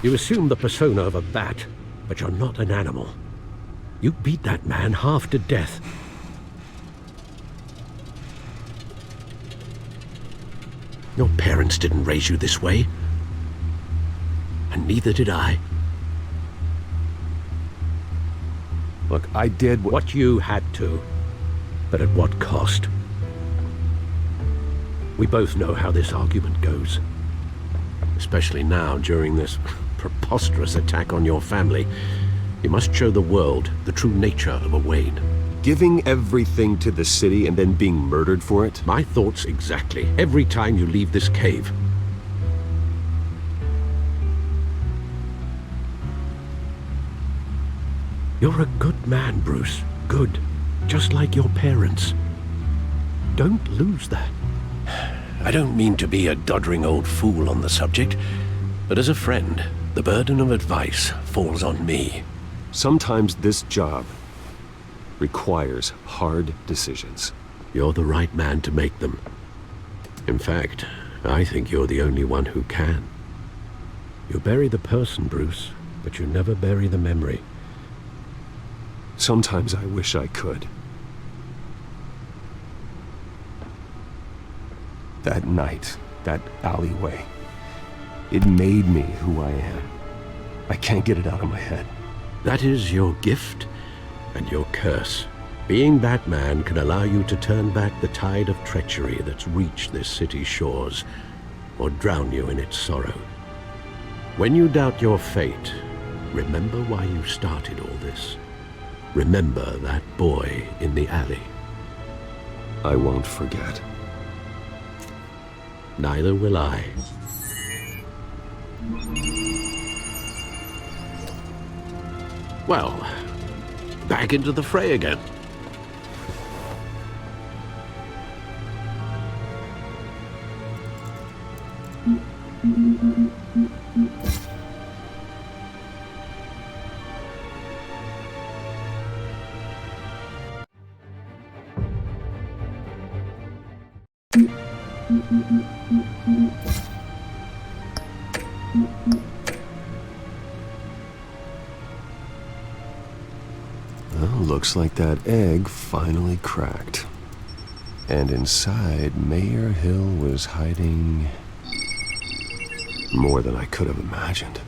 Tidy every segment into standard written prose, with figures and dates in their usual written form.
You assume the persona of a bat, but you're not an animal. You beat that man half to death. Your parents didn't raise you this way. And neither did I. Look, I did what you had to, but at what cost? We both know how this argument goes. Especially now, during this preposterous attack on your family. You must show the world the true nature of a Wayne. Giving everything to the city and then being murdered for it? My thoughts exactly. Every time you leave this cave. You're a good man, Bruce. Good. Just like your parents. Don't lose that. I don't mean to be a doddering old fool on the subject, but as a friend, the burden of advice falls on me. Sometimes this job requires hard decisions. You're the right man to make them. In fact, I think you're the only one who can. You bury the person, Bruce, but you never bury the memory. Sometimes I wish I could. That night, that alleyway, it made me who I am. I can't get it out of my head. That is your gift and your curse. Being Batman can allow you to turn back the tide of treachery that's reached this city's shores, or drown you in its sorrow. When you doubt your fate, remember why you started all this. Remember that boy in the alley. I won't forget. Neither will I. Well, back into the fray again. Well, looks like that egg finally cracked. And inside, Mayor Hill was hiding more than I could have imagined.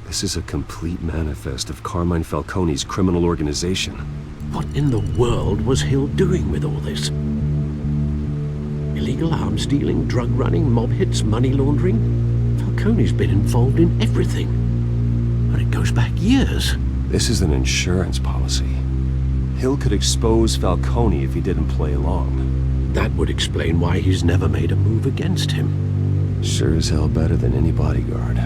This is a complete manifest of Carmine Falcone's criminal organization. What in the world was Hill doing with all this? Illegal arms dealing, drug running, mob hits, money laundering? Falcone's been involved in everything. And it goes back years. This is an insurance policy. Hill could expose Falcone if he didn't play along. That would explain why he's never made a move against him. Sure as hell better than any bodyguard.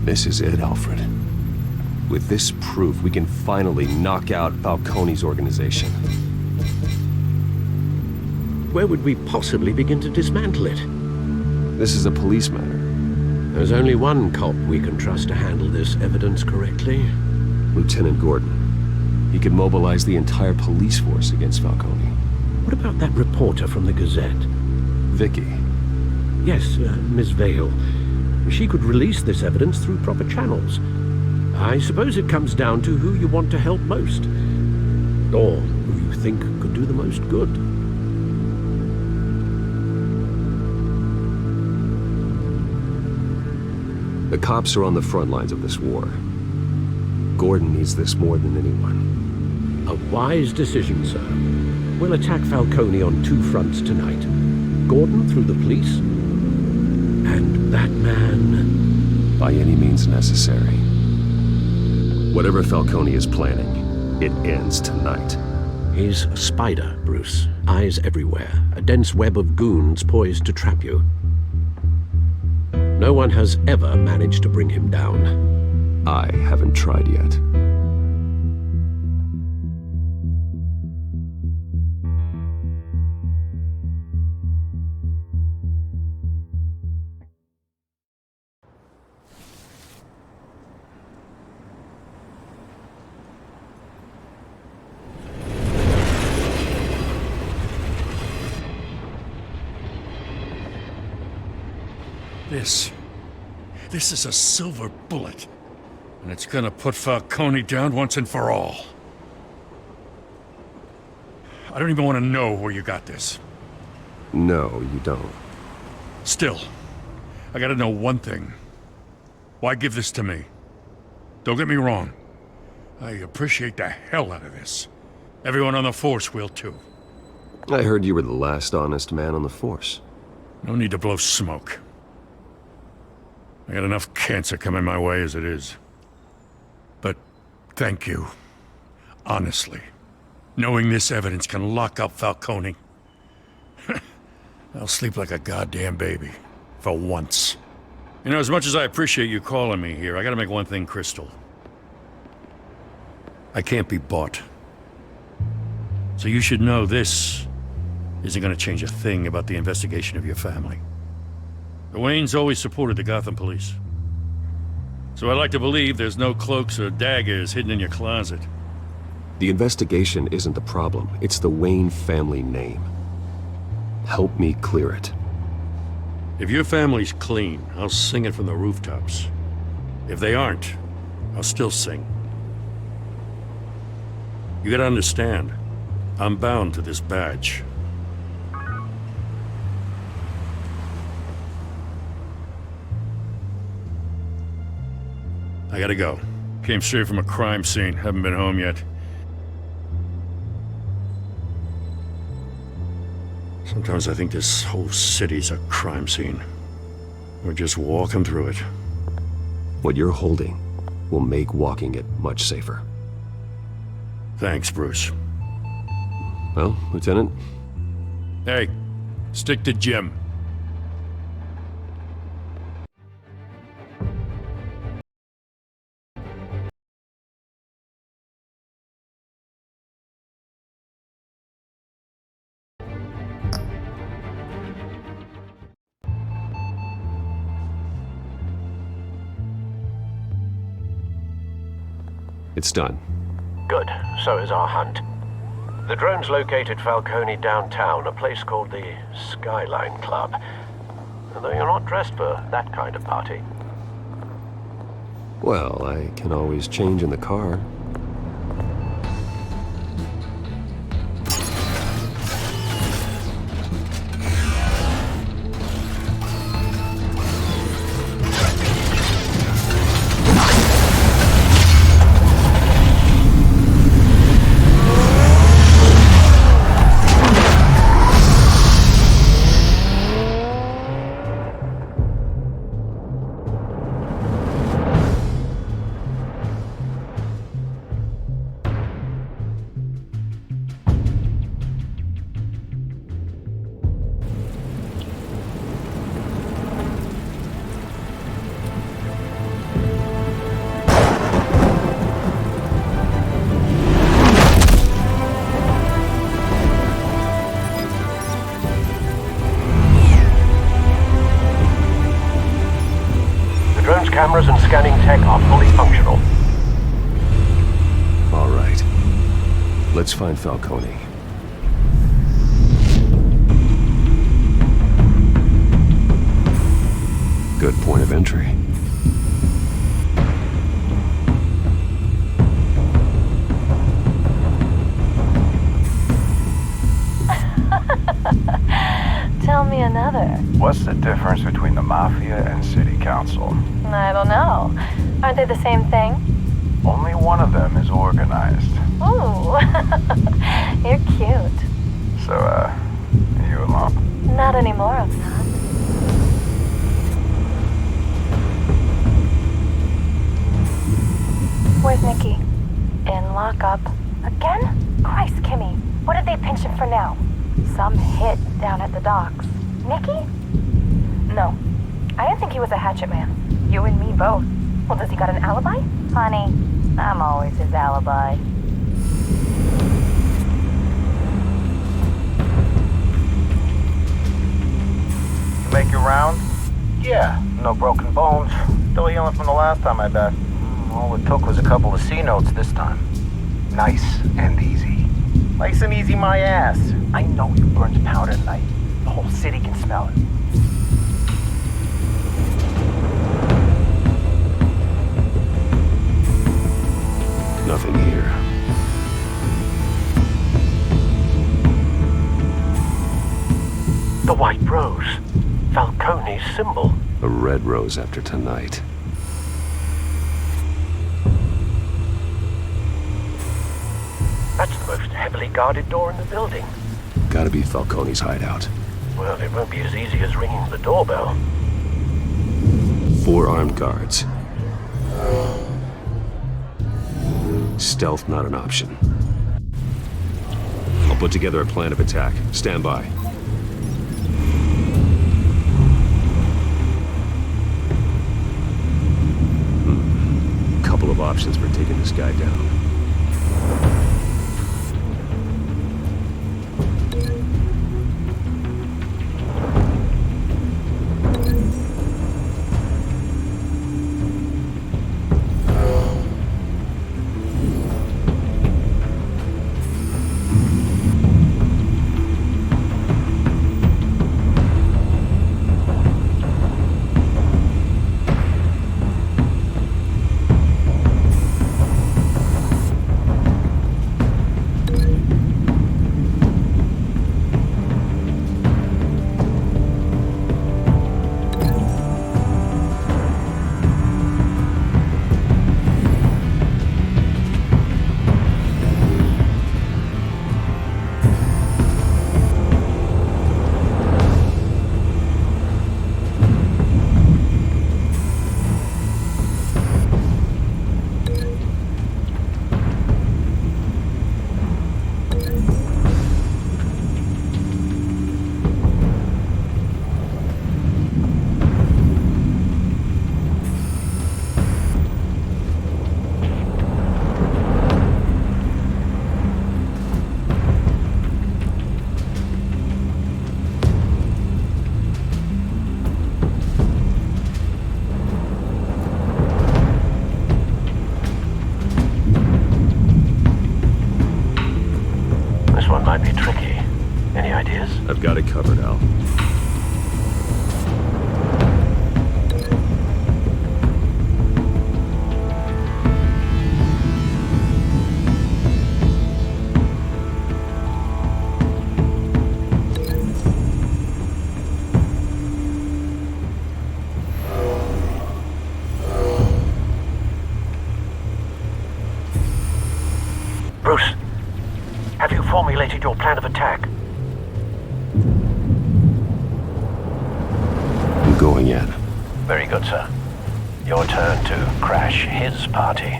This is it, Alfred. With this proof, we can finally knock out Falcone's organization. Where would we possibly begin to dismantle it? This is a police matter. There's only one cop we can trust to handle this evidence correctly. Lieutenant Gordon. He could mobilize the entire police force against Falcone. What about that reporter from the Gazette? Vicky. Yes, Miss Vale. She could release this evidence through proper channels. I suppose it comes down to who you want to help most. Or who you think could do the most good. The cops are on the front lines of this war. Gordon needs this more than anyone. A wise decision, sir. We'll attack Falcone on two fronts tonight. Gordon through the police, and that man... by any means necessary. Whatever Falcone is planning, it ends tonight. He's a spider, Bruce. Eyes everywhere. A dense web of goons poised to trap you. No one has ever managed to bring him down. I haven't tried yet. this. This is a silver bullet. And it's gonna put Falcone down once and for all. I don't even want to know where you got this. No, you don't. Still, I gotta know one thing. Why give this to me? Don't get me wrong. I appreciate the hell out of this. Everyone on the Force will too. I heard you were the last honest man on the Force. No need to blow smoke. I got enough cancer coming my way as it is. But thank you. Honestly. Knowing this evidence can lock up Falcone. I'll sleep like a goddamn baby. For once. You know, as much as I appreciate you calling me here, I gotta make one thing crystal. I can't be bought. So you should know this isn't gonna change a thing about the investigation of your family. The Waynes always supported the Gotham police. So I like to believe there's no cloaks or daggers hidden in your closet. The investigation isn't the problem. It's the Wayne family name. Help me clear it. If your family's clean, I'll sing it from the rooftops. If they aren't, I'll still sing. You gotta understand, I'm bound to this badge. I gotta go. Came straight from a crime scene, haven't been home yet. Sometimes I think this whole city's a crime scene. We're just walking through it. What you're holding will make walking it much safer. Thanks, Bruce. Well, Lieutenant? Hey, stick to Jim. It's done. Good. So is our hunt. The drones located Falcone downtown, a place called the Skyline Club. Though you're not dressed for that kind of party. Well, I can always change in the car. Cameras and scanning tech are fully functional. All right. Let's find Falcone. Good point of entry. Tell me another. What's the difference between the Mafia and City Council? I don't know. Aren't they the same thing? Only one of them is organized. Ooh, you're cute. So, are you alone? Not anymore, I'm not. Where's Nikki? In lockup. Again? Christ, Kimmy. What did they pinch him for now? Some hit down at the docks. Nikki? No. I didn't think he was a hatchet man. You and me both. Well, does he got an alibi? Honey, I'm always his alibi. You make your round? Yeah, no broken bones. Still healing from the last time, I bet. All it took was a couple of C notes this time. Nice and easy. Nice and easy my ass. I know you burned powder at night. The whole city can smell it. symbol? A red rose after tonight. That's the most heavily guarded door in the building. Gotta be Falcone's hideout. Well, it won't be as easy as ringing the doorbell. 4 armed guards. Stealth not an option. I'll put together a plan of attack. Stand by. Couple of options for taking this guy down. Might be tricky. Any ideas? I've got it covered, Al. Bruce, have you formulated your plan of attack? I'm going in. Very good, sir. Your turn to crash his party.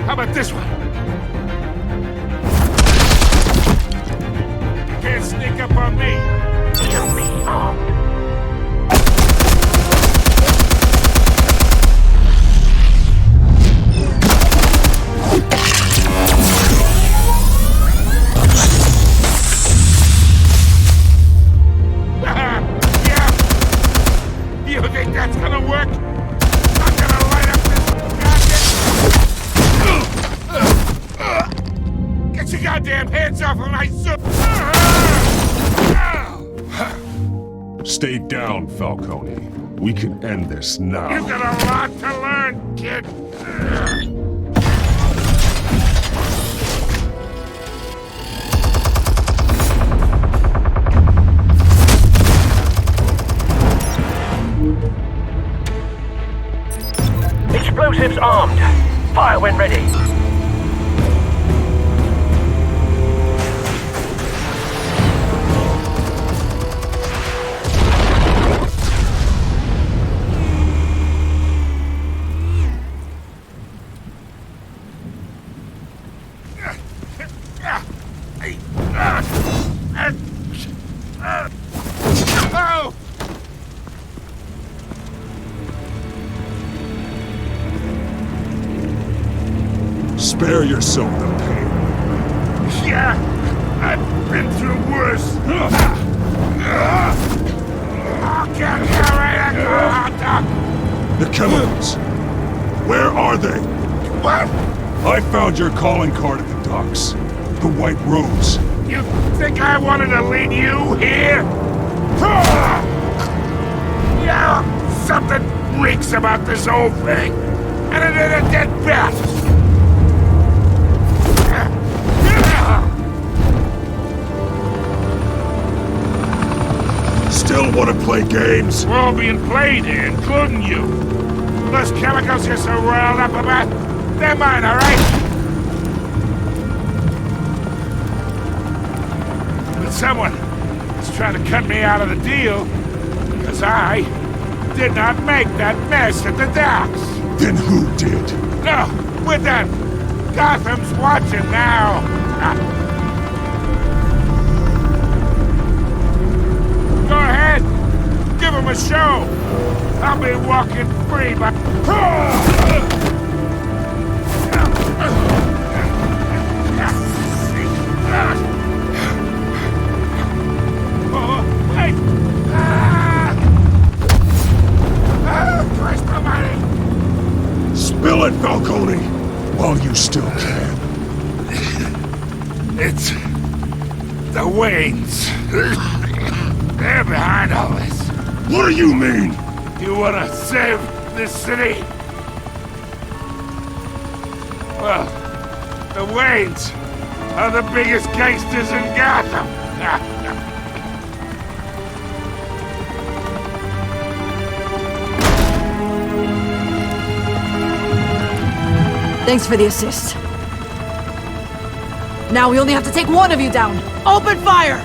How about this one? You can't sneak up on me. Show me armed. goddamn hands off of my suit! Stay down, Falcone. We can end this now. You got a lot to learn, kid. Explosives armed. Fire when ready. Oh! Spare yourself the pain. Yeah, I've been through worse. Get here right now. The chemicals. Where are they? What? I found your calling card at the docks. The White Rose. You think I wanted to lead you here? Yeah, something reeks about this whole thing. And it ain't a dead bat. Still want to play games? We're all being played here, including you. Those chemicals you're so riled up about, they're mine, all right? But someone is trying to cut me out of the deal because I did not make that mess at the docks. Then who did? No, we're done. Gotham's watching now. Go ahead. Give him a show. I'll be walking free, but... Oh, wait! Christ almighty! Spill it, Falcone, while you still can. It's... the Waynes. They're behind all this. What do you mean? You wanna save this city? Well, the Waynes are the biggest gangsters in Gotham. Thanks for the assist. Now we only have to take one of you down. Open fire!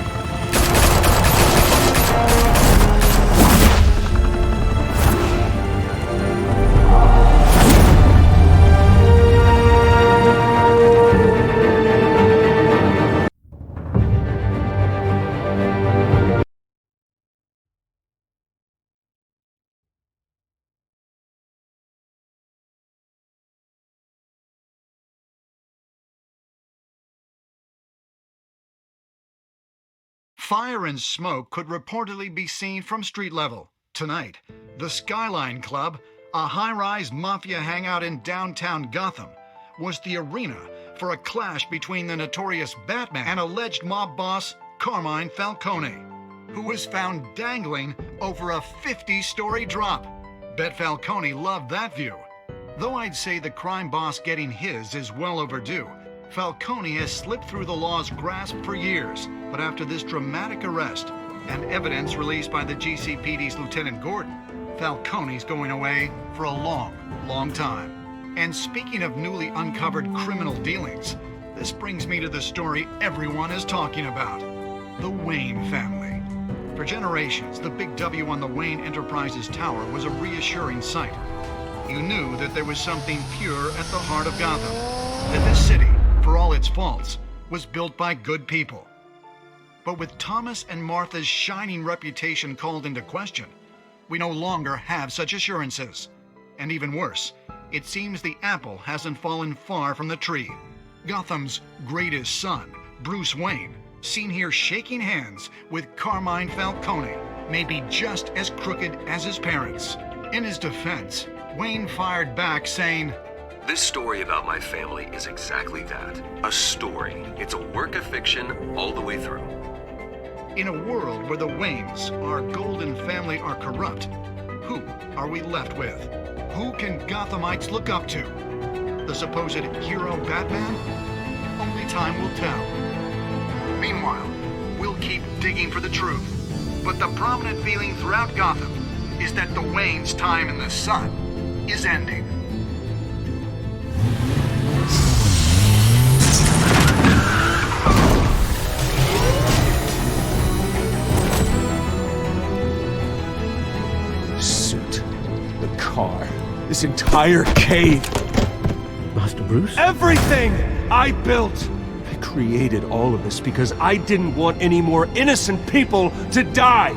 Fire and smoke could reportedly be seen from street level. Tonight, the Skyline Club, a high-rise mafia hangout in downtown Gotham, was the arena for a clash between the notorious Batman and alleged mob boss Carmine Falcone, who was found dangling over a 50-story drop. Bet Falcone loved that view. Though I'd say the crime boss getting his is well overdue, Falcone has slipped through the law's grasp for years, but after this dramatic arrest and evidence released by the GCPD's Lieutenant Gordon, Falcone's going away for a long, long time. And speaking of newly uncovered criminal dealings, this brings me to the story everyone is talking about, the Wayne family. For generations, the big W on the Wayne Enterprises Tower was a reassuring sight. You knew that there was something pure at the heart of Gotham, that this city, for all its faults, was built by good people. But with Thomas and Martha's shining reputation called into question, we no longer have such assurances. And even worse, it seems the apple hasn't fallen far from the tree. Gotham's greatest son, Bruce Wayne, seen here shaking hands with Carmine Falcone, may be just as crooked as his parents. In his defense, Wayne fired back saying, This story about my family is exactly that. A story. It's a work of fiction all the way through. In a world where the Waynes, our golden family, are corrupt, who are we left with? Who can Gothamites look up to? The supposed hero Batman? Only time will tell. Meanwhile, we'll keep digging for the truth. But the prominent feeling throughout Gotham is that the Waynes' time in the sun is ending. Suit. The car. This entire cave. Master Bruce? Everything I built! I created all of this because I didn't want any more innocent people to die!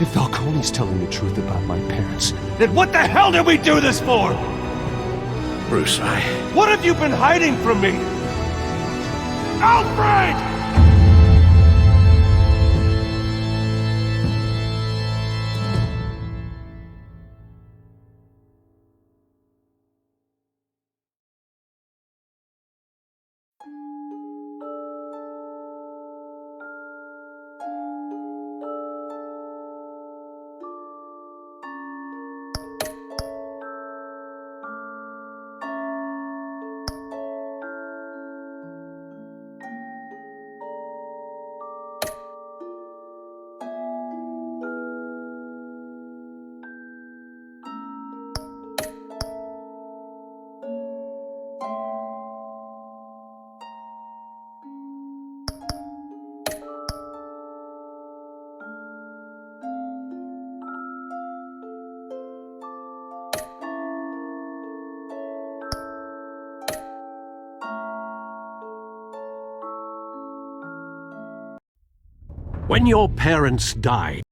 If Falcone's telling the truth about my parents, then what the hell did we do this for? Bruce, What have you been hiding from me? Alfred! when your parents died,